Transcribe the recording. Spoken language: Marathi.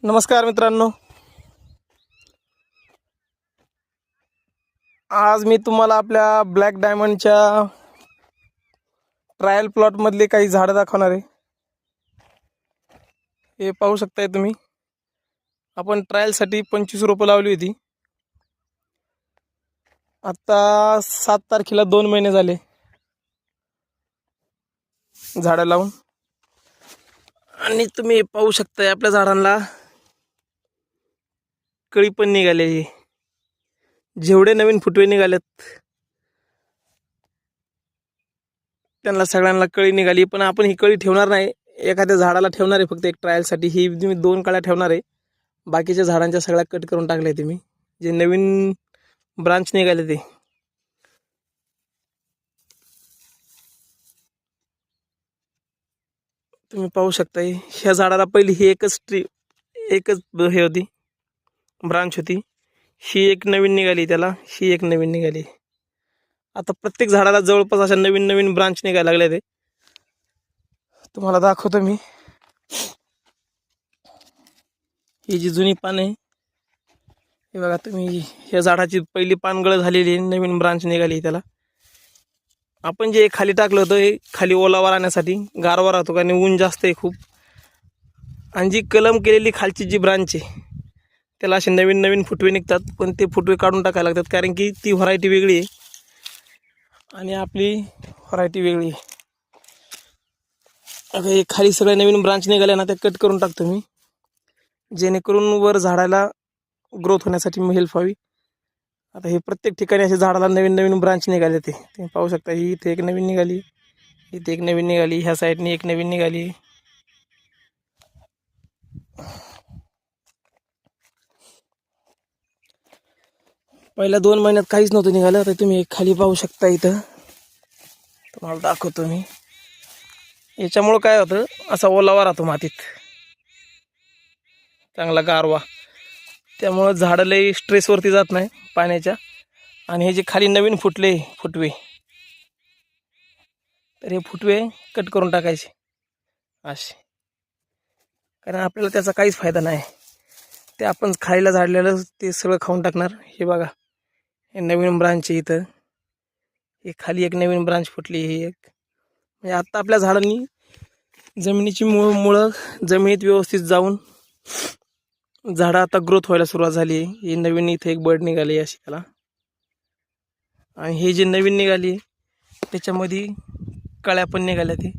नमस्कार मित्रांनो, आज मी तुम्हाला आपल्या ब्लॅक डायमंडच्या ट्रायल प्लॉट मधले काही झाडं दाखवणार आहे। हे पाहू शकताय तुम्ही। आपण ट्रायल साठी 25 रोपं लावली होती। आता 7 तारखेला 2 महिने झाले झाडं लावून, आणि तुम्ही पाहू शकताय आपल्या झाडांना कळी पण निघालेली। जेवढे नवीन फुटवे निघालेत त्यांना सगळ्यांना कळी निघाली, पण आपण ही कळी ठेवणार नाही। एखाद्या झाडाला ठेवणार आहे फक्त एक ट्रायल साठी। ही मी 2 कळ्या ठेवणार आहे, बाकीच्या झाडांच्या सगळ्या कट करून टाकल्या ते मी। जे नवीन ब्रांच निघाले ते तुम्ही पाहू शकताय। ह्या झाडाला पहिली ही एकच हे होती, ब्रांच होती। ही एक नवीन निघाली, त्याला ही एक नवीन निघाली। आता प्रत्येक झाडाला जवळपास अशा नवीन नवीन ब्रांच निघायला लागल्या। ते तुम्हाला दाखवतो मी। ही जी जुनी पान आहे, हे बघा तुम्ही, ह्या झाडाची पहिली पानगळ झालेली, नवीन ब्रांच निघाली त्याला। आपण जे खाली टाकलं होतं हे खाली ओलावा राहण्यासाठी, गारवा राहतो कारण ऊन जास्त आहे खूप। आणि जी कलम केलेली खालची जी ब्रांच आहे त्याला असे नवीन नवीन फुटवे निघतात, पण ते फुटवे काढून टाकायला लागतात कारण की ती व्हरायटी वेगळी आहे आणि आपली व्हरायटी वेगळी आहे। आता हे खाली सगळे नवीन ब्रांच निघाले ना, ते कट करून टाकतो मी, जेणेकरून वर झाडाला ग्रोथ होण्यासाठी मी हेल्प व्हावी। आता हे प्रत्येक ठिकाणी असे झाडाला नवीन नवीन ब्रांच निघाले। ते तुम्ही पाहू शकता। ही इथे एक नवीन निघाली, इथे एक नवीन निघाली, ह्या साईडने एक नवीन निघाली। पहिल्या 2 महिन्यात काहीच नव्हतं निघालं। तर तुम्ही खाली पाहू शकता, इथं तुम्हाला दाखवतो मी। याच्यामुळे काय होतं, असा ओलावा राहतो मातीत, चांगला गारवा, त्यामुळे झाड लई स्ट्रेसवरती जात नाही पाण्याच्या। आणि हे जे खाली नवीन फुटवे, तर हे फुटवे कट करून टाकायचे असे, कारण आपल्याला त्याचा काहीच फायदा नाही। ते आपण खायला झाडलेलं ते सगळं खाऊन टाकणार। हे बघा, हे नवीन ब्रांच आहे इथं, हे खाली एक नवीन ब्रांच फुटली। ही एक म्हणजे आता आपल्या झाडांनी जमिनीची मुळं जमिनीत व्यवस्थित जाऊन झाडं आता ग्रोथ व्हायला सुरुवात झाली। ही नवीन इथे एक बर्ड निघाली अशी त्याला, आणि हे जे नवीन निघाली त्याच्यामध्ये कळ्या पण निघाल्या। ते